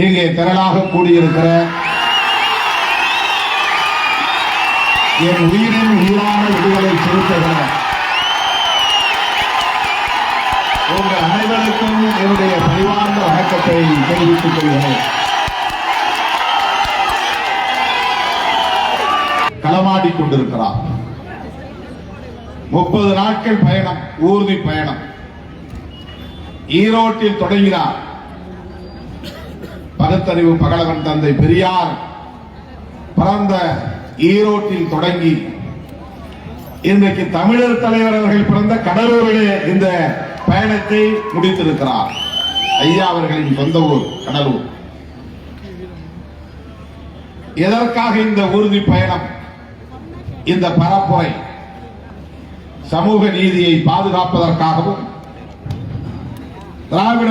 இங்கே திரளாக கூடியிருக்கிற என் உயிரின் உயிரான விடுதலை சிறுத்தைகள் உங்கள் அனைவருக்கும் என்னுடைய பரிவார்ந்த வணக்கத்தை தெரிவித்துக் கொள்கிறேன். களமாடி கொண்டிருக்கிறார். 30 நாட்கள் பயணம், ஊர்தி பயணம். ஈரோட்டில் தொடங்கினார். பகுத்தறிவு பகலவன் தந்தை பெரியார் பிறந்த ஈரோட்டில் தொடங்கி இன்றைக்கு தமிழர் தலைவர் அவர்கள் பிறந்த கடலூரிலே இந்த பயணத்தை முடித்திருக்கிறார். ஐயா அவர்களின் சொந்த ஊர் கடலூர். எதற்காக இந்த ஊர்தி பயணம்? இந்த பரப்புரை சமூக நீதியை பாதுகாப்பதற்காகவும் திராவிட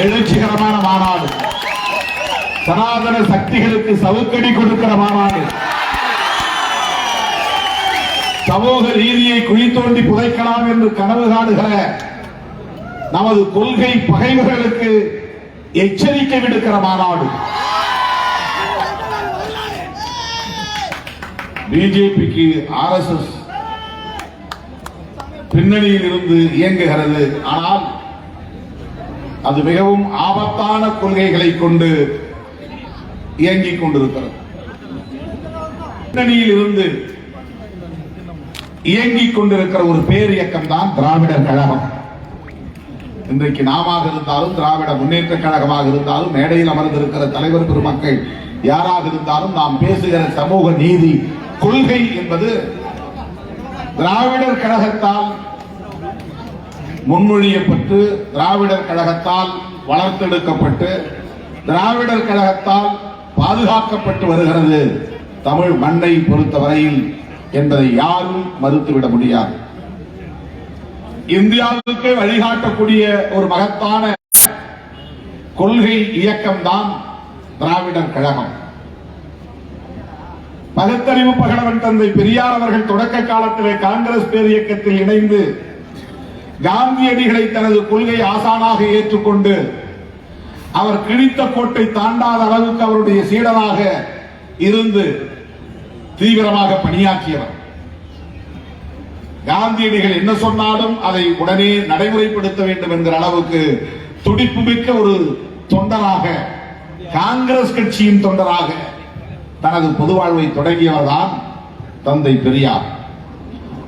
எழுச்சிகரமான மாநாடு, சனாதன சக்திகளுக்கு சவுக்கடி கொடுக்கிற மாநாடு, சமூக நீதியை குழி தோண்டி புதைக்கலாம் என்று கனவு காணுகிற நமது கொள்கை பகைவர்களுக்கு எச்சரிக்கை விடுக்கிற மாநாடு. பிஜேபிக்கு RSS பின்னணியில் இருந்து இயங்குகிறது. ஆனால் அது மிகவும் ஆபத்தான கொள்கைகளை கொண்டு இயங்கிக் கொண்டிருக்கிறது. பின்னணியில் இருந்து இயங்கிக் கொண்டிருக்கிற ஒரு பேர் இயக்கம் தான் திராவிடர் கழகம். இன்றைக்கு நாமாக இருந்தாலும், திராவிட முன்னேற்ற கழகமாக இருந்தாலும், மேடையில் அமர்ந்திருக்கிற தலைவர் பெருமக்கள் யாராக இருந்தாலும், நாம் பேசுகிற சமூக நீதி கொள்கை என்பது திராவிடர் கழகத்தால் முன்மொழியப்பட்டு, திராவிடர் கழகத்தால் வளர்த்தெடுக்கப்பட்டு, திராவிடர் கழகத்தால் பாதுகாக்கப்பட்டு வருகிறது தமிழ் மண்ணை பொறுத்தவரையில் என்பதை யாரும் மறுத்துவிட முடியாது. இந்தியாவுக்கு வழிகாட்டக்கூடிய ஒரு மகத்தான கொள்கை இயக்கம்தான் திராவிடர் கழகம். பகுத்தறிவு பகலவன் தந்தை பெரியார் அவர்கள் தொடக்க காலத்திலே காங்கிரஸ் பேர் இயக்கத்தில் இணைந்து காந்தியடிகளை தனது கொள்கை ஆசானாக ஏற்றுக்கொண்டு அவர் கிழித்த கோட்டை தாண்டாத அளவுக்கு அவருடைய சீடனாக இருந்து தீவிரமாக பணியாற்றியவர். காந்தியடிகள் என்ன சொன்னாலும் அதை உடனே நடைமுறைப்படுத்த வேண்டும் என்கிற அளவுக்கு துடிப்பு மிக்க ஒரு தொண்டராக, காங்கிரஸ் கட்சியின் தொண்டராக தனது பொது வாழ்வை தொடங்கியவர்தான் தந்தை பெரியார்.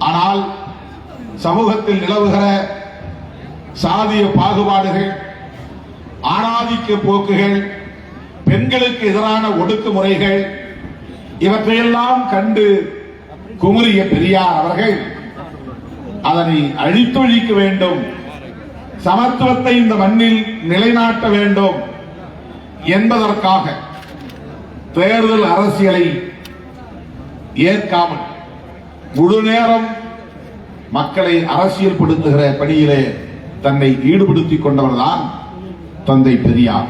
ஆனால் சமூகத்தில் நிலவுகிற சாதிய பாகுபாடுகள், ஆணாதிக்க போக்குகள், பெண்களுக்கு எதிரான ஒடுக்குமுறைகள், இவற்றையெல்லாம் கண்டு குமுறிய பெரியார் அவர்கள் அதனை அழித்தொழிக்க வேண்டும், சமத்துவத்தை இந்த மண்ணில் நிலைநாட்ட வேண்டும் என்பதற்காக தேர்தல் அரசியலை ஏற்காமல் முழு நேரம் மக்களை அரசியல் படுத்துகிற பணியிலே தன்னை ஈடுபடுத்திக் கொண்டவர்தான் தந்தை பெரியார்.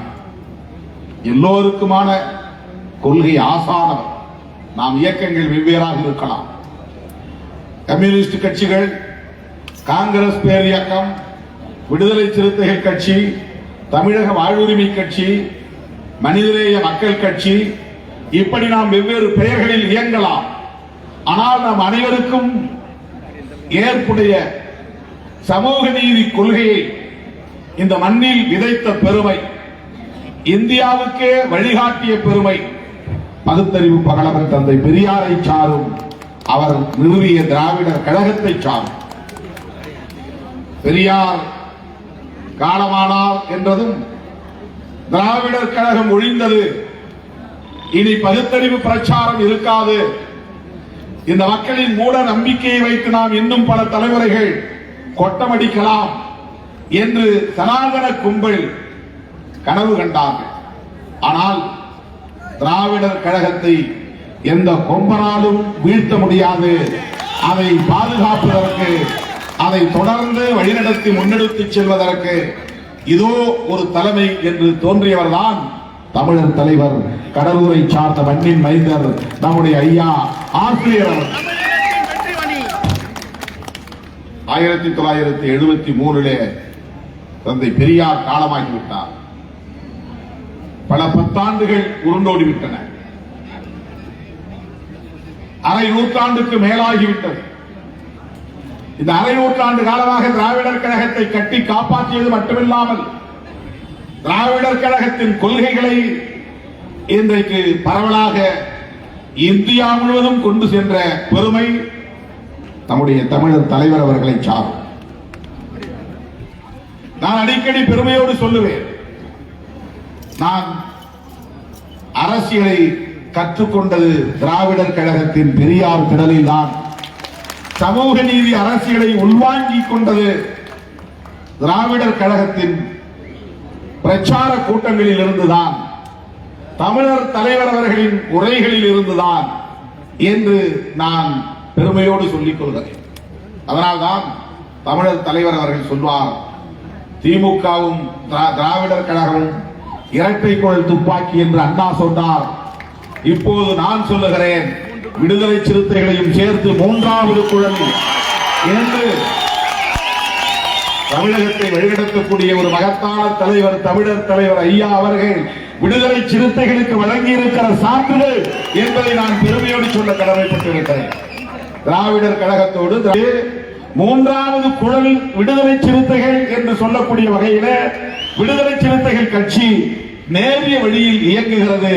எல்லோருக்குமான கொள்கை ஆசானவர். நாம் இயக்கங்கள் வெவ்வேறாக இருக்கலாம். கம்யூனிஸ்ட் கட்சிகள், காங்கிரஸ் பேர் இயக்கம், விடுதலை சிறுத்தைகள் கட்சி, தமிழக வாழ்வுரிமை கட்சி, மனிதநேய மக்கள் கட்சி, இப்படி நாம் வெவ்வேறு பெயர்களில் இயங்கலாம். ஆனால் நாம் அனைவருக்கும் ஏற்புடைய சமூக நீதி கொள்கையை இந்த மண்ணில் விதைத்த பெருமை, இந்தியாவுக்கே வழிகாட்டிய பெருமை பகுத்தறிவு பகலவன் தந்தை பெரியாரை சாரும், அவர் நிறுவிய திராவிடர் கழகத்தை சாரும். பெரியார் காலமானார் என்றதும் திராவிடர் கழகம் ஒழிந்தது, இனி பகுத்தறிவு பிரச்சாரம் இருக்காது, இந்த மக்களின் மூட நம்பிக்கையை வைத்து நாம் இன்னும் பல தலைமுறைகள் கொட்டமடிக்கலாம் என்று சனாதன கும்பல் கனவு கண்டார்கள். ஆனால் திராவிடர் கழகத்தை எந்த கொம்பனாலும் வீழ்த்த முடியாது. அதை பாதுகாப்பதற்கு, அதை தொடர்ந்து வழிநடத்தி முன்னெடுத்துச் செல்வதற்கு இதோ ஒரு தலைமை என்று தோன்றியவர்தான் தமிழர் தலைவர், கடலூரை சார்ந்த மண்ணின் மைந்தர் நம்முடைய ஐயா ஆசிரியர். 1973 தந்தை பெரியார் காலமாகிவிட்டார். பல பத்தாண்டுகள் உருண்டோடிவிட்டன. அரை நூற்றாண்டுக்கு மேலாகிவிட்டது. இந்த அரை நூற்றாண்டு காலமாக திராவிடர் கழகத்தை கட்டி காப்பாற்றியது மட்டுமில்லாமல் திராவிடர் கழகத்தின் கொள்கைகளை இன்றைக்கு பரவலாக இந்தியா முழுவதும் கொண்டு சென்ற பெருமை நம்முடைய தமிழர் தலைவர் அவர்களை சாரும். நான் அடிக்கடி பெருமையோடு சொல்லுவேன், நான் அரசியலை கற்றுக்கொண்டது திராவிடர் கழகத்தின் பெரியார் திடலில் தான். சமூக நீதி அரசியலை உள்வாங்கிக் கொண்டது திராவிடர் கழகத்தின் பிரச்சார கூட்டங்களில் இருந்துதான், தமிழர் தலைவர் அவர்களின் உரைகளில் இருந்துதான் என்று நான் பெருமையோடு சொல்லிக் கொள்கிறேன். அதனால்தான் தமிழர் தலைவர் அவர்கள் சொல்வார், திமுகவும் திராவிடர் கழகமும் இரட்டை குழல் துப்பாக்கி என்று அண்ணா சொன்னார். இப்போது நான் சொல்லுகிறேன், விடுதலை சிறுத்தைகளையும் சேர்த்து மூன்றாவது குழல் என்று தமிழகத்தை வழிநடத்தக்கூடிய ஒரு மகத்தான தலைவர் தமிழர் தலைவர் ஐயா அவர்கள் விடுதலை சிறுத்தைகளுக்கு வழங்கி இருக்கிற சான்றிதழ் என்பதை நான் பெருமையோடு சொல்ல கடமைப்பட்டிருக்கிறேன். திராவிடர் கழகத்தோடு மூன்றாவது குழல் விடுதலை சிறுத்தைகள் என்று சொல்லக்கூடிய வகையில விடுதலை சிறுத்தைகள் கட்சி நேரிய வழியில் இயங்குகிறது,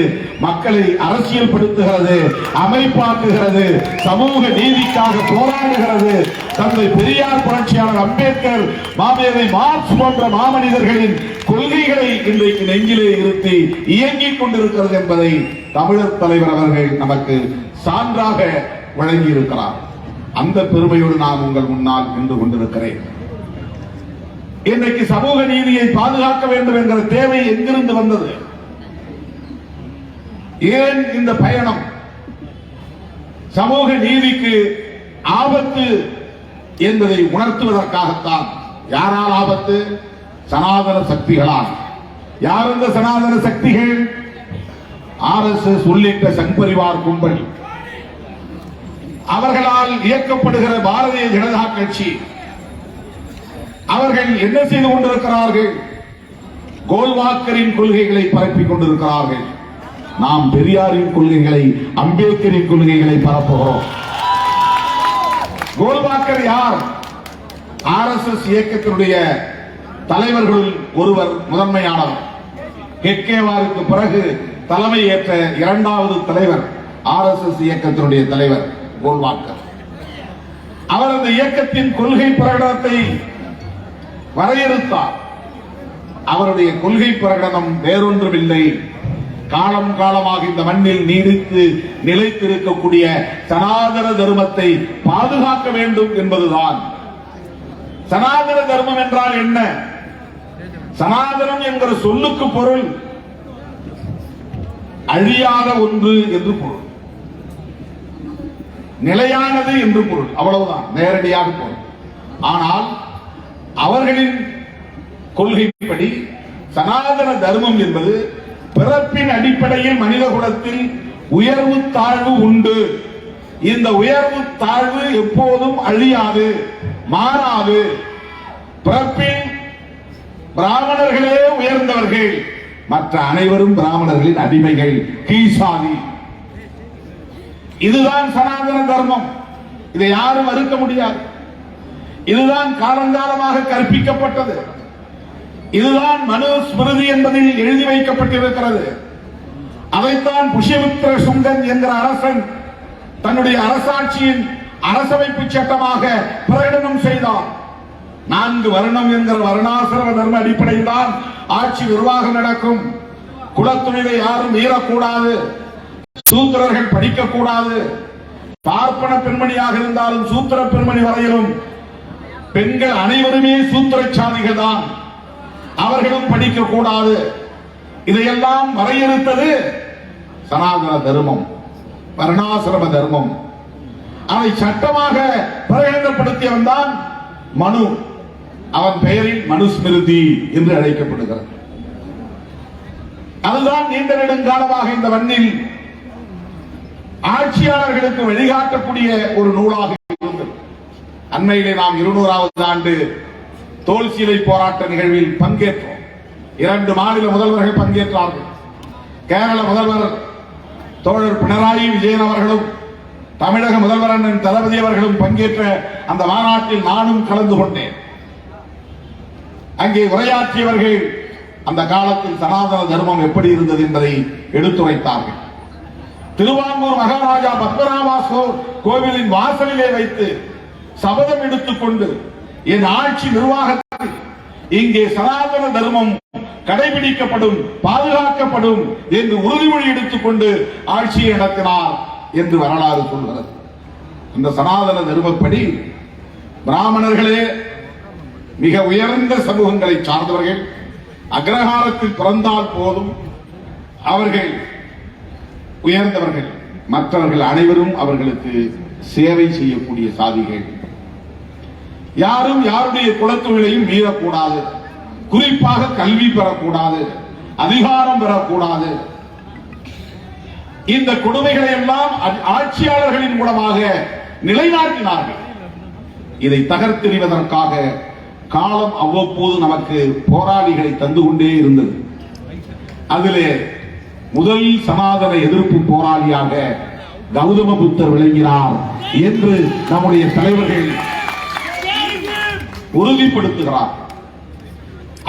மக்களை அரசியல் படுத்துகிறது, அமைப்பாக்குகிறது, சமூக நீதிக்காக போராடுகிறது. தந்தை பெரியார், புரட்சியாளர் அம்பேத்கர், மாமேதை மார்க்ஸ் போன்ற மாமனிதர்களின் கொள்கைகளை இன்றைக்கு நெஞ்சிலே இருத்தி இயங்கிக் கொண்டிருக்கிறது என்பதை தமிழர் தலைவர் அவர்கள் நமக்கு சான்றாக வழங்கி இருக்கிறார். அந்த பெருமையோடு நான் உங்கள் முன்னால் நின்று கொண்டிருக்கிறேன். இன்றைக்கு சமூக நீதியை பாதுகாக்க வேண்டும் என்கிற தேவை எங்கிருந்து வந்தது? ஏன் இந்த பயணம்? சமூக நீதிக்கு ஆபத்து என்பதை உணர்த்துவதற்காகத்தான். யாரால் ஆபத்து? சனாதன சக்திகளால். யார் இந்த சனாதன சக்திகள்? RSS உள்ளிட்ட சங்பரிவார் கும்பல், அவர்களால் இயக்கப்படுகிற பாரதிய ஜனதா கட்சி. அவர்கள் என்ன செய்து கொண்டிருக்கிறார்கள்? கோல்வாக்கரின் கொள்கைகளை பரப்பிக் கொண்டிருக்கிறார்கள். நாம் பெரியாரின் கொள்கைகளை, அம்பேத்கரின் கொள்கைகளை பரப்புகிறோம். கோல்வாக்கர் யார்? RSS இயக்கத்தினுடைய தலைவர்கள் ஒருவர், முதன்மையானவர். ஹெட்கேவாருக்கு பிறகு தலைமை ஏற்ற இரண்டாவது தலைவர் RSS இயக்கத்தினுடைய தலைவர் கோல்வாக்கர். அவர் அந்த இயக்கத்தின் கொள்கை பிரகடனத்தை வரையறுத்தார். அவருடைய கொள்கை பிரகடனம் வேறொன்றுமில்லை, காலம் காலமாக இந்த மண்ணில் நீடித்து நிலைத்திருக்கக்கூடிய சனாதன தர்மத்தை பாதுகாக்க வேண்டும் என்பதுதான். சனாதன தர்மம் என்றால் என்ன? சனாதனம் என்கிற சொல்லுக்கு பொருள் அழியாத ஒன்று என்று பொருள், நிலையானது என்று பொருள், அவ்வளவுதான், நேரடியாக பொருள். ஆனால் அவர்களின் கொள்கைப்படி சனாதன தர்மம் என்பது பிறப்பின் அடிப்படையில் மனித குலத்தில் உயர்வு தாழ்வு உண்டு. இந்த உயர்வு தாழ்வு எப்போதும் அழியாது, மாறாது. பிறப்பில் பிராமணர்களே உயர்ந்தவர்கள், மற்ற அனைவரும் பிராமணர்களின் அடிமைகள், கீழ்சாதி. இதுதான் சனாதன தர்மம். இதை யாரும் மறுக்க முடியாது. இதுதான் காலங்காலமாக கற்பிக்கப்பட்டது. இதுதான் மனு ஸ்மிருதி என்பதில் எழுதி வைக்கப்பட்டிருக்கிறது. அதைத்தான் புஷ்யமித்ர சுங்கன் என்கிற அரசன் தன்னுடைய அரசாட்சியின் அரசமைப்பு சட்டமாக பிரகடனம் செய்தார். 4 வருணம் என்கிற வருணாசிரம தர்ம அடிப்படையில் தான் ஆட்சி நிர்வாகம் நடக்கும். குலத்துணிவை யாரும் மீறக்கூடாது, சூத்திரர்கள் படிக்கக்கூடாது. பார்ப்பன பெண்மணியாக இருந்தாலும் சூத்திர பெண்மணி வரையிலும் பெண்கள் அனைவருமே சூத்திர சாதிகள் தான், அவர்களும் படிக்கக்கூடாது. இதையெல்லாம் வரையறுத்தது சனாதன தர்மம், வர்ணாசிரம தர்மம். அதை சட்டமாக பிரகடனப்படுத்தியவன் தான் மனு. அவன் பெயரில் மனுஸ்மிருதி என்று அழைக்கப்படுகிறது. அதுதான் நீண்ட நெடுங்காலமாக இந்த மண்ணில் ஆட்சியாளர்களுக்கு வழிகாட்டக்கூடிய ஒரு நூலாக இருந்தது. அண்மையிலே நாம் 200வது ஆண்டு தோல் சீலை போராட்ட நிகழ்வில் பங்கேற்றோம். 2 மாநில முதல்வர்கள் பங்கேற்றார்கள். கேரள முதல்வர் தோழர் பினராயி விஜயன் அவர்களும் தமிழக முதல்வர் அண்ணன் தளபதி அவர்களும் பங்கேற்ற அந்த மாநாட்டில் நானும் கலந்து கொண்டேன். அங்கே உரையாற்றியவர்கள் அந்த காலத்தில் சனாதன தர்மம் எப்படி இருந்தது என்பதை எடுத்துரைத்தார்கள். திருவாங்கூர் மகாராஜா பத்மநாபாசோ கோவிலின் வாசலிலே வைத்து சபதம் எடுத்துக்கொண்டு என் ஆட்சி நிர்வாகத்தில் இங்கே சனாதன தர்மம் கடைபிடிக்கப்படும், பாதுகாக்கப்படும் என்று உறுதிமொழி எடுத்துக்கொண்டு ஆட்சியை நடத்தினார் என்று வரலாறு சொல்கிறது. அந்த சனாதன தர்மப்படி பிராமணர்களே மிக உயர்ந்த சமூகங்களை சார்ந்தவர்கள், அக்ரஹாரத்தில் பிறந்தால் போதும் அவர்கள் உயர்ந்தவர்கள், மற்றவர்கள் அனைவரும் அவர்களுக்கு சேவை செய்யக்கூடிய சாதிகள். யாரும் யாருடைய குலத்தொழிலையும் மீறக்கூடாது, குறிப்பாக கல்வி பெறக்கூடாது, அதிகாரம் பெறக்கூடாது. இந்த கொடுமைகளை எல்லாம் ஆட்சியாளர்களின் மூலமாக நிலைநாட்டினார்கள். இதை தகர்த்தெறிவதற்காக காலம் அவ்வப்போது நமக்கு போராளிகளை தந்து கொண்டே இருந்தது. அதிலே முதல் சனாதன எதிர்ப்பு போராளியாக கௌதம புத்தர் விளங்கினார் என்று நம்முடைய தலைவர்கள் உறுதிப்படுத்துகிறார்.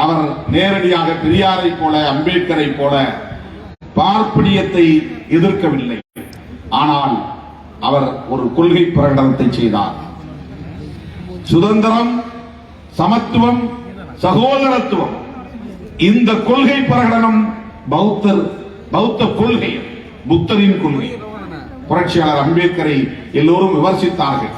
அவர் நேரடியாக பெரியாரை போல, அம்பேத்கரை போல பார்ப்பனியத்தை எதிர்க்கவில்லை. ஆனால் அவர் ஒரு கொள்கை பிரகடனத்தை செய்தார். சுதந்திரம், சமத்துவம், சகோதரத்துவம், இந்த கொள்கை பிரகடனம் பௌத்த கொள்கை, புத்தரின் கொள்கை. புரட்சியாளர் அம்பேத்கரை எல்லோரும் விமர்சித்தார்கள்.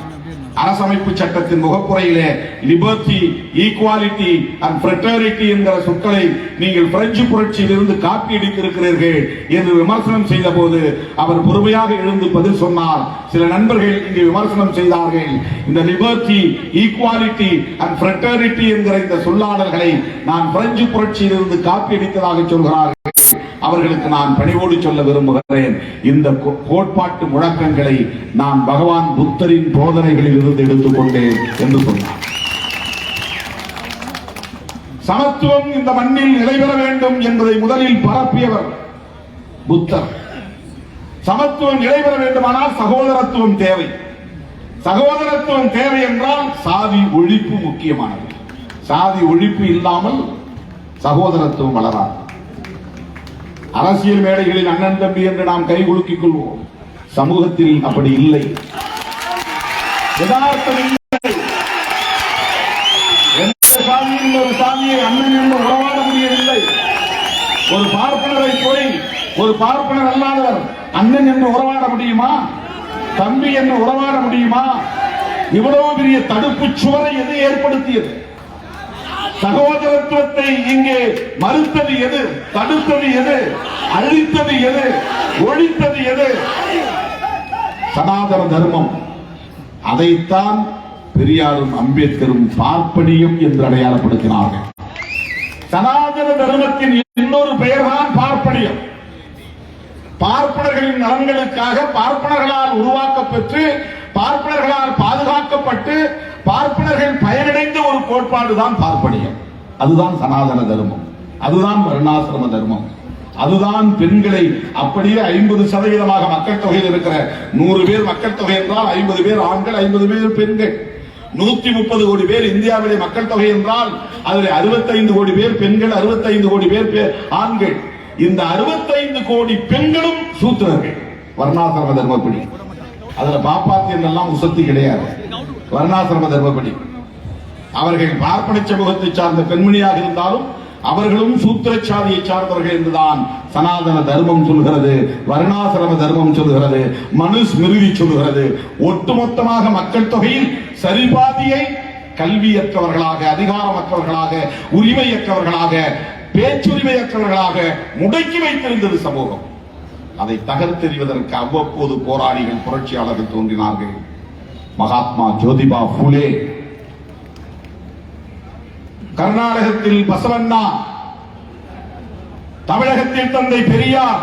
அரசமைப்பு சட்டத்தின் முகப்புறையிலே லிபர்ட்டி, ஈக்குவாலிட்டி அண்ட் ஃப்ரெட்டர்னிட்டி என்கிற சொற்களை நீங்கள் பிரெஞ்சு புரட்சியில் இருந்து காப்பி அடித்திருக்கிறீர்கள் என்று விமர்சனம் செய்த போது அவர் பொறுமையாக எழுந்து பதில் சொன்னார். சில நண்பர்கள் இங்கு விமர்சனம் செய்தார்கள், இந்த லிபர்ட்டி, ஈக்குவாலிட்டி அண்ட் ஃப்ரெட்டர்னிட்டி என்கிற இந்த சொல்லாடல்களை நான் பிரெஞ்சு புரட்சியில் இருந்து காப்பி அடித்ததாக சொல்கிறார்கள். அவர்களுக்கு நான் பணிவோடு சொல்ல விரும்புகிறேன், இந்த கோட்பாட்டு முழக்கங்களை நான் பகவான் புத்தரின் போதனைகளில் இருந்து எடுத்துக்கொண்டேன் என்று சொன்னார். சமத்துவம் இந்த மண்ணில் நிலைபெற வேண்டும் என்பதை முதலில் பரப்பியவர் புத்தர். சமத்துவம் நிலைபெற வேண்டுமானால் சகோதரத்துவம் தேவை. சகோதரத்துவம் தேவை என்றால் சாதி ஒழிப்பு முக்கியமானது. சாதி ஒழிப்பு இல்லாமல் சகோதரத்துவம் வளராது. அரசியல் மேடைகளில் அண்ணன் தம்பி என்று நாம் கை குலுக்கிக் கொள்வோம். சமூகத்தில் அப்படி இல்லை, யதார்த்தம் இல்லை. எந்த சாதியில் ஒரு சாதியை அண்ணன் என்று உறவாட முடியவில்லை. ஒரு பார்ப்பனரை போய் ஒரு பார்ப்பனர் அல்லாதவர் அண்ணன் என்று உறவாட முடியுமா? தம்பி என்று உறவாட முடியுமா? இவ்வளவு பெரிய தடுப்பு சுவரை எது ஏற்படுத்தியது? சகோதரத்துவத்தை இங்கே மறுத்தது எது? தடுத்தது எது? அழித்தது எது? ஒழித்தது எது? சனாதன தர்மம். அதைத்தான் பெரியாரும் அம்பேத்கரும் பார்ப்பனியம் என்று அடையாளப்படுத்தினார்கள். சனாதன தர்மத்தின் இன்னொரு பெயர்தான் பார்ப்பனியம். பார்ப்பனர்களின் நலன்களுக்காக பார்ப்பனர்களால் உருவாக்கப்பட்டு, பார்ப்பனர்களால் பாதுகாக்கப்பட்டு, பார்ப்பனர்கள் பயனடைந்த ஒரு கோட்பாடு தான் பார்ப்பனியம். அதுதான் சனாதன தர்மம், அதுதான் வர்ணாசிரம தர்மம், அதுதான் பெண்களை அப்படியே 50% மக்கள் தொகையில் இருக்கிற 100 பேர் மக்கள் தொகை என்றால் 50 பேர் ஆண்கள், 50 பேர் பெண்கள். 130 கோடி பேர் இந்தியாவிலே மக்கள் தொகை என்றால் அதில் 65 கோடி பேர் பெண்கள், 65 கோடி பேர் ஆண்கள். இந்த 65 கோடி பெண்களும் சூத்திரர்கள். வர்ணாசிரம தர்மப்படி. அதுல பாப்பாத்தி எல்லாம் உசத்தி கிடையாது. வர்ணாசிரம தர்மப்படி அவர்கள் பார்ப்பன சமூகத்தை சார்ந்த பெண்மணியாக இருந்தாலும் அவர்களும் சூத்திர சாதியை சார்ந்தவர்கள் என்றுதான் சனாதன தர்மம் சொல்கிறது, வர்ணாசிரம தர்மம் சொல்கிறது, மனுஸ்மிருதி சொல்கிறது. ஒட்டுமொத்தமாக மக்கள் தொகையில் சரிபாதியை கல்வியற்றவர்களாக, அதிகாரமற்றவர்களாக, உரிமையற்றவர்களாக, பேச்சுரிமையற்றவர்களாக முடக்கி வைத்திருந்தது சமூகம். அதை தகர்த்தெறிவதற்கு அவ்வப்போது போராளிகள், புரட்சியாளர்கள் தோன்றினார்கள். மகாத்மா ஜோதிபா பூலே, கர்நாடகத்தில் பசவண்ணா, தமிழகத்தில் தந்தை பெரியார்,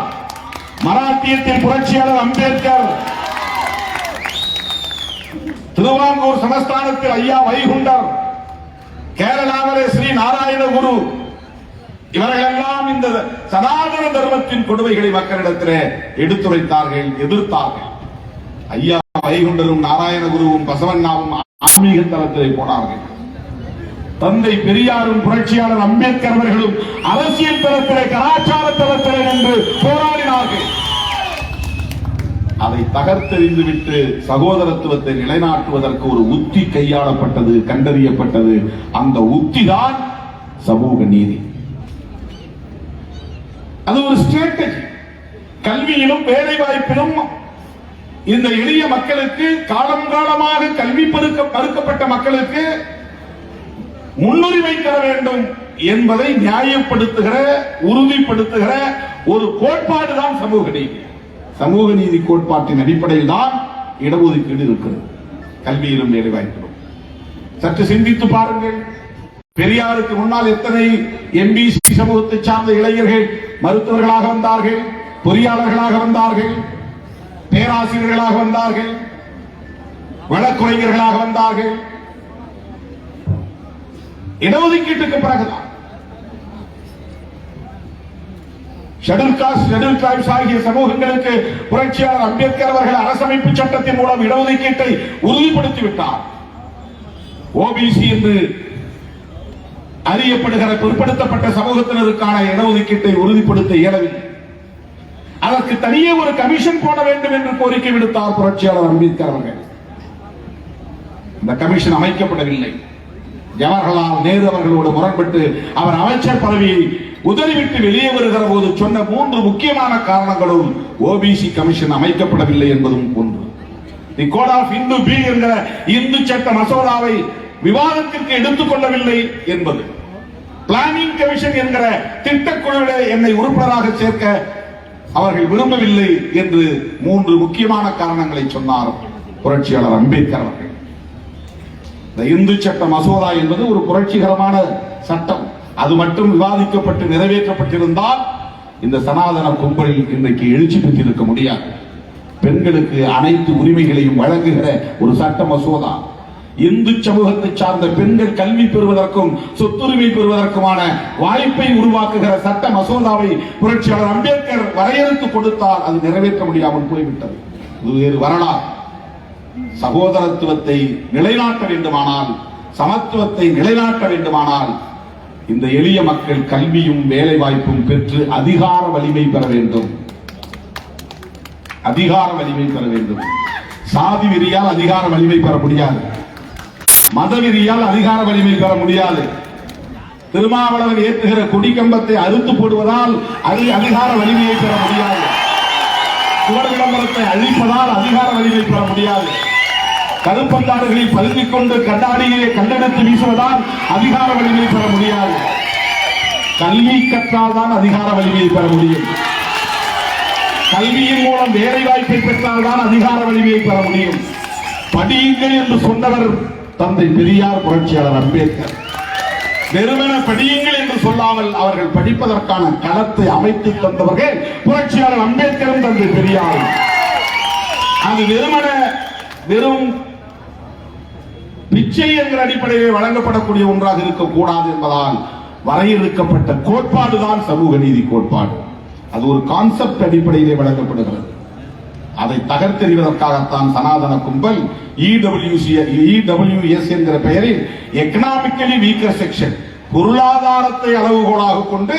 மராட்டியத்தில் புரட்சியாளர் அம்பேத்கர், திருவாங்கூர் சமஸ்தானத்தில் ஐயா வைகுண்டர், கேரளாவிலே ஸ்ரீ நாராயண குரு, இவர்களெல்லாம் இந்த சனாதன தர்மத்தின் கொடுமைகளை மக்களிடத்திலே எடுத்துரைத்தார்கள், எதிர்த்தார்கள். ஐயா வைகுண்டரும் நாராயணகுருவும் பசவண்ணாவும் ஆன்மீக தளத்திலே போனார்கள். தந்தை பெரியாரும் புரட்சியாளர் அம்பேத்கர் அவர்களும் அரசியல் தளத்திலே கலாச்சார தளத்திலே நின்று போராடினார்கள். அதை தகர்த்தெறிந்துவிட்டு சகோதரத்துவத்தை நிலைநாட்டுவதற்கு ஒரு உத்தி கையாளப்பட்டது, கண்டறியப்பட்டது. அந்த உத்திதான் சமூக நீதி. அது ஒரு ஸ்ட்ராட்டஜி. கல்வியிலும் வேலை வாய்ப்பிலும் இந்த எளிய மக்களுக்கு, காலம் காலமாக கல்வி மறுக்கப்பட்ட மக்களுக்கு முன்னுரிமை தர வேண்டும் என்பதை நியாயப்படுத்துகிற, உறுதிப்படுத்துகிற ஒரு கோட்பாடு தான் சமூக நீதி. சமூக நீதி கோட்பாட்டின் அடிப்படையில் தான் இடஒதுக்கீடு இருக்கிறது, கல்வியிலும் வேலை வாய்ப்பிலும். சற்று சிந்தித்து பாருங்கள். பெரியாருக்கு முன்னால் எத்தனை எம்பிசி சமூகத்தை சார்ந்த இளைஞர்கள் மருத்துவர்களாக வந்தார்கள், பொறியாளர்களாக வந்தார்கள், பேராசிரியர்களாக வந்தார்கள், வழக்குரைஞர்களாக வந்தார்கள். இடஒதுக்கீட்டுக்கு பிறகுதான் ஷெட்யூல் காஸ்ட், ஷெட்யூல் டிரைப்ஸ் ஆகிய சமூகங்களுக்கு புரட்சியாளர் அம்பேத்கர் அவர்கள் அரசமைப்பு சட்டத்தின் மூலம் இடஒதுக்கீட்டை உறுதிப்படுத்திவிட்டார். ஓபிசி என்று அறியப்படுகிற பிற்படுத்தப்பட்ட சமூகத்தினருக்கான இடஒதுக்கீட்டை உறுதிப்படுத்த இயலவில்லை. அதற்கு தனியே ஒரு கமிஷன் போட வேண்டும் என்று கோரிக்கை விடுத்தார் புரட்சியாளர் அம்பேத்கர் அவர்கள். இந்த கமிஷன் அமைக்கப்படவில்லை. ஜவஹர்லால் நேரு அவர்களோடு முரண்பட்டு அவர் அமைச்சர் பதவியை உதறிவிட்டு வெளியே வருகிற போது சொன்ன 3 முக்கியமான காரணங்களும் ஓபிசி கமிஷன் அமைக்கப்படவில்லை என்பதும் ஒன்று. தி கோட் ஆஃப் இந்து பில் என்கிற இந்து சட்ட மசோதாவை விவாதத்திற்கு எடுத்துக் கொள்ளவில்லை என்பது, பிளானிங் கமிஷன் என்கிற திட்டக்குழுவில் என்னை உறுப்பினராக சேர்க்க அவர்கள் விரும்பவில்லை என்று 3 முக்கியமான காரணங்களை சொன்னார் புரட்சியாளர் அம்பேத்கர் அவர்கள். இந்த இந்து சட்ட மசோதா என்பது ஒரு புரட்சிகரமான சட்டம். அது மட்டும் விவாதிக்கப்பட்டு நிறைவேற்றப்பட்டிருந்தால் இந்த சனாதன கும்பலில் இன்றைக்கு எழுச்சி பெற்றிருக்க முடியாது. பெண்களுக்கு அனைத்து உரிமைகளையும் வழங்குகிற ஒரு சட்ட மசோதா, இந்து சமூகத்தை சார்ந்த பெண்கள் கல்வி பெறுவதற்கும் சொத்துரிமை பெறுவதற்குமான வாய்ப்பை உருவாக்குகிற சட்ட மசோதாவை புரட்சியாளர் அம்பேத்கர் வரையறுத்து கொடுத்தால் அது நிறைவேற்ற முடியாமல் போய்விட்டது. இது வேறு வரலாறு. சகோதரத்துவத்தை நிலைநாட்ட வேண்டுமானால், சமத்துவத்தை நிலைநாட்ட வேண்டுமானால் இந்த எளிய மக்கள் கல்வியும் வேலை வாய்ப்பும் பெற்று அதிகார வலிமை பெற வேண்டும். அதிகார வலிமை பெற வேண்டும். சாதி வெறியால் அதிகார வலிமை பெற முடியாது. மத வெறியால் அதிகார வலிமை பெற முடியாது. திருமாவளவன் ஏற்றுகிற கொடிக்கம்பத்தை அறுத்து போடுவதால் அதிகார வலிமையை பெற முடியாது. சுவர் விளம்பரத்தை அழிப்பதால் அதிகார வலிமை பெற முடியாது. கருப்பந்தாடுகளில் பதுங்கிக் கொண்டு கண்ணாடியை கண்டெடுத்து வீசுவதால் அதிகார வலிமையை பெற முடியாது. கல்வி கற்றால் தான் அதிகார வலிமையை பெற முடியும். கல்வியின் மூலம் வேலை வாய்ப்பை பெற்றால் தான் அதிகார வலிமையை பெற முடியும். படியுங்கள் என்று சொன்னவர் தந்தை பெரியார், புரட்சியாளர் அம்பேத்கர். வெறுமன படியுங்கள் என்று சொல்லாமல் அவர்கள் படிப்பதற்கான களத்தை அமைத்து தந்தவர்கள் புரட்சியாளர் அம்பேத்கரும் தந்தை பெரியாரும். அது வெறும் பிச்சை என்கிற அடிப்படையில் வழங்கப்படக்கூடிய ஒன்றாக இருக்கக்கூடாது என்பதால் வரையறுக்கப்பட்ட கோட்பாடுதான் சமூக நீதி கோட்பாடு. அது ஒரு கான்செப்ட் அடிப்படையிலே வழங்கப்படுகிறது. அதை தகர்த்தெறிவதற்காகத்தான் சனாதன கும்பல் EWS என்கிற பெயரில் எக்கனாமிக்கலி வீக்கர் செக்ஷன், பொருளாதாரத்தை அளவுகோலாக கொண்டு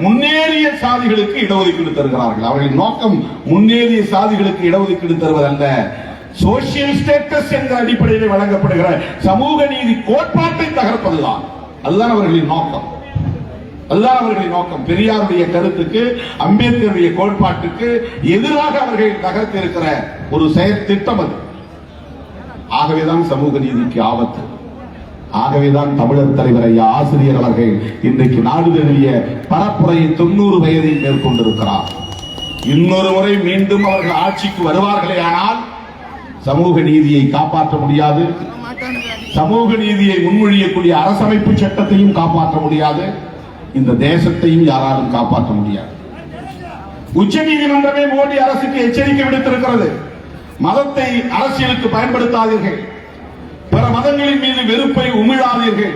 முன்னேறிய சாதிகளுக்கு இடஒதுக்கீடு தருகிறார்கள். அவர்களின் நோக்கம் முன்னேறிய சாதிகளுக்கு இடஒதுக்கீடு தருவதல்ல, சோசியல் ஸ்டேட்டஸ் என்ற அடிப்படையில் வழங்கப்படுகிற சமூக நீதி கோட்பாட்டை தகர்ப்பதுதான். அதுதான் அவர்களின் நோக்கம். அதுதான் அவர்களின் நோக்கம். பெரியாருடைய கருத்துக்கு, அம்பேத்கருடைய கோட்பாட்டுக்கு எதிராக அவர்கள் தகர்த்திருக்கிற ஒரு செயல் திட்டம் அது. ஆகவேதான் சமூக நீதிக்கு ஆபத்து. ஆகவேதான் தமிழர் தலைவர் ஐயா ஆசிரியர் அவர்கள் இன்றைக்கு நாடு தழுவிய பரப்புரையை 90 வயதில் மேற்கொண்டிருக்கிறார். இன்னொரு முறை மீண்டும் அவர்கள் ஆட்சிக்கு வருவார்களே ஆனால் சமூக நீதியை காப்பாற்ற முடியாது. சமூக நீதியை முன்மொழியக்கூடிய அரசமைப்பு சட்டத்தையும் காப்பாற்ற முடியாது. இந்த தேசத்தையும் யாராலும் காப்பாற்ற முடியாது. உச்ச நீதிமன்றமே மோடி அரசுக்கு எச்சரிக்கை விடுத்திருக்கிறது. மதத்தை அரசியலுக்கு பயன்படுத்தாதீர்கள், பிற மதங்களின் மீது வெறுப்பை உமிழாதீர்கள்,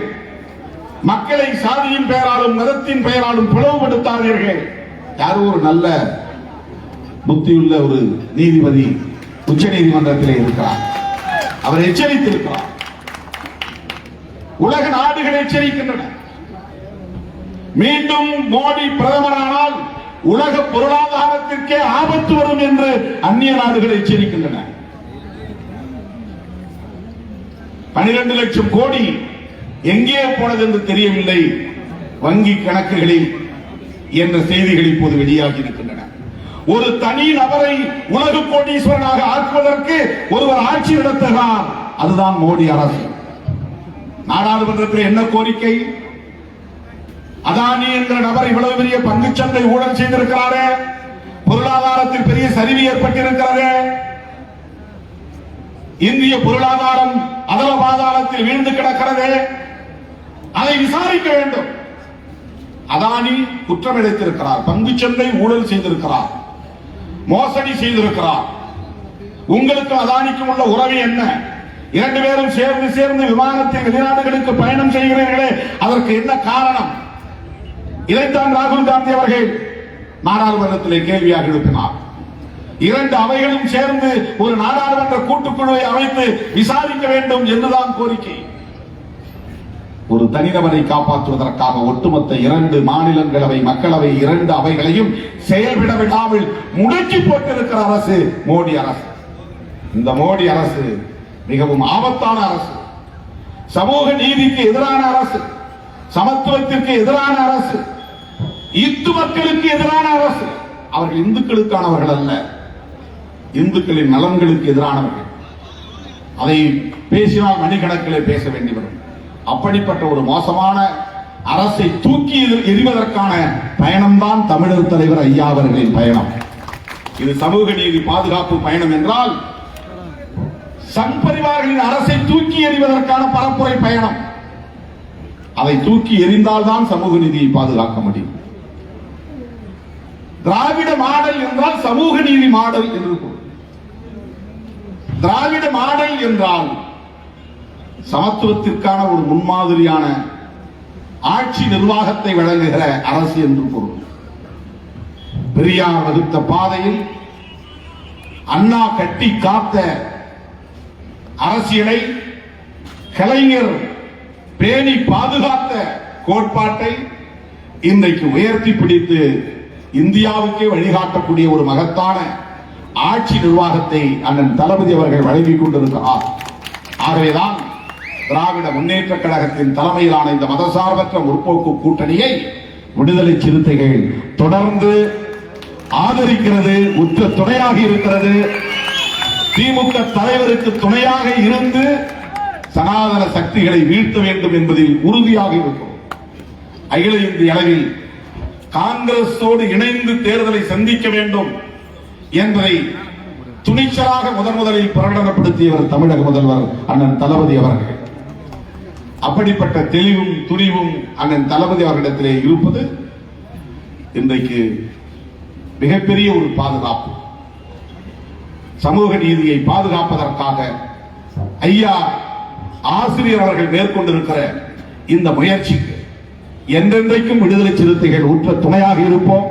மக்களை சாதியின் பெயராலும் மதத்தின் பெயராலும் பிளவுபடுத்தாதீர்கள். யாரோ ஒரு நல்ல புத்தியுள்ள ஒரு நீதிபதி உச்ச நீதிமன்றத்தில் இருக்கிறார். அவர் எச்சரித்திருக்கிறார். உலக நாடுகள் எச்சரிக்கின்றன. மீண்டும் மோடி பிரதமரானால் உலக பொருளாதாரத்திற்கே ஆபத்து வரும் என்று அந்நிய நாடுகள் எச்சரிக்கின்றன. 12 லட்சம் கோடி எங்கே போனது என்று தெரியவில்லை வங்கி கணக்குகளில் என்ற செய்திகள் இப்போது வெளியாகி இருக்கின்றன. ஒரு தனி நபரை உலக கோடீஸ்வரனாக ஆக்குவதற்கு ஒருவர் ஆட்சி நடத்துகிறார். அதுதான் மோடி அரசு. நாடாளுமன்றத்தில் என்ன கோரிக்கை? அதானி என்ற நபர் இவ்வளவு பெரிய பங்குச்சந்தை ஊழல் செய்திருக்கிறாரே, பொருளாதாரத்தில் பெரிய சரிவு ஏற்பட்டிருக்கிறது, இந்திய பொருளாதாரம் அதல பாதாளத்தில் வீழ்ந்து கிடக்கிறது, அதை விசாரிக்க வேண்டும். அதானி குற்றம் இழைத்திருக்கிறார், பங்குச்சந்தை ஊழல் செய்திருக்கிறார், மோசடி செய்திருக்கிறார். உங்களுக்கு அதானிக்கும் உள்ள உறவு என்ன? 2 பேரும் சேர்ந்து விமானத்தில் வெளிநாடுகளுக்கு பயணம் செய்கிறீர்களே, அதற்கு என்ன காரணம்? இதைத்தான் ராகுல் காந்தி அவர்கள் நாடாளுமன்றத்திலே கேள்வியாக எழுப்பினார். 2 அவைகளும் சேர்ந்து ஒரு நாடாளுமன்ற கூட்டுக்குழுவை அமைத்து விசாரிக்க வேண்டும் என்றுதான் கோரிக்கை. ஒரு தனிநபரை காப்பாற்றுவதற்காக ஒட்டுமொத்த 2 மாநிலங்களவை மக்களவை 2 அவைகளையும் செயல்பட விடாமல் முடக்கி போட்டிருக்கிற அரசு மோடி அரசு. இந்த மோடி அரசு மிகவும் ஆபத்தான அரசு, சமூக நீதிக்கு எதிரான அரசு, சமத்துவத்திற்கு எதிரான அரசு, இந்து மக்களுக்கு எதிரான அரசு. அவர்கள் இந்துக்களுக்கானவர்கள் அல்ல, இந்துக்களின் நலன்களுக்கு எதிரானவர்கள். அதை பேசினால் மணிக்கணக்கிலே பேச வேண்டி வரும். அப்படிப்பட்ட ஒரு மோசமான அரசை தூக்கி எறிவதற்கான பயணம்தான் தமிழர் தலைவர் ஐயா அவர்களின் பயணம். இது சமூக நீதி பாதுகாப்பு பயணம் என்றால் சங் பரிவார்களின் அரசை தூக்கி எறிவதற்கான பரப்புரை பயணம். அதை தூக்கி எறிந்தால்தான் சமூக நீதியை பாதுகாக்க முடியும். திராவிட மாடல் என்றால் சமூக நீதி மாடல் என்று பொருள். திராவிட மாடல் என்றால் சமத்துவத்திற்கான ஒரு முன்மாதிரியான ஆட்சி நிர்வாகத்தை வழங்குகிற அரசு என்று பொருள். பெரியார் வகுத்த பாதையில் அண்ணா கட்டி காத்த அரசியலை, கலைஞர் பேணி பாதுகாத்த கோட்பாட்டை இன்றைக்கு உயர்த்தி பிடித்து இந்தியாவுக்கே வழிகாட்டக்கூடிய ஒரு மகத்தான ஆட்சி நிர்வாகத்தை அண்ணன் தளபதி அவர்கள் வழங்கிக் கொண்டிருக்கிறார். ஆகவேதான் திராவிட முன்னேற்ற கழகத்தின் தலைமையிலான இந்த மதசார்பற்ற முற்போக்கு கூட்டணியை விடுதலை சிறுத்தைகள் தொடர்ந்து ஆதரிக்கிறது, உற்ற துணையாக இருக்கிறது. திமுக தலைவருக்கு துணையாக இருந்து சனாதன சக்திகளை வீழ்த்த வேண்டும் என்பதில் உறுதியாக இருக்கும். அகில இந்திய அளவில் காங்கிரஸோடு இணைந்து தேர்தலை சந்திக்க வேண்டும் என்பதை துணிச்சலாக முதலில் பிரகடனப்படுத்தியவர் தமிழக முதல்வர் அண்ணன் தளபதி அவர்கள். அப்படிப்பட்ட தெளிவும் துணிவும் அண்ணன் தளபதி அவர்களிடத்திலே இருப்பது இன்றைக்கு மிகப்பெரிய ஒரு பாதுகாப்பு. சமூக நீதியை பாதுகாப்பதற்காக ஐயா ஆசிரியர் அவர்கள் மேற்கொண்டிருக்கிற இந்த முயற்சிக்கு என்றென்றைக்கும் விடுதலை சிறுத்தைகள் உற்ற துணையாக இருப்போம்.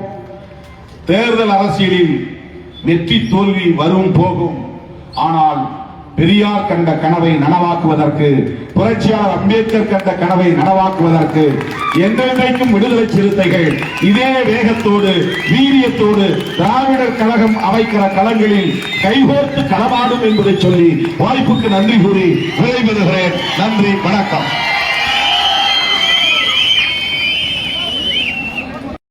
தேர்தல் அரசியலில் வெற்றி தோல்வி வரும் போகும். ஆனால் பெரியார் கண்ட கனவை நனவாக்குவதற்கு, புரட்சியாளர் அம்பேத்கர் கண்ட கனவை நனவாக்குவதற்கு என்றென்றைக்கும் விடுதலை சிறுத்தைகள் இதே வேகத்தோடு வீரியத்தோடு திராவிடர் கழகம் அமைக்கிற களங்களில் கைகோர்த்து களமாடும் என்பதை சொல்லி வாய்ப்புக்கு நன்றி கூறி விடைபெறுகிறேன். நன்றி, வணக்கம்.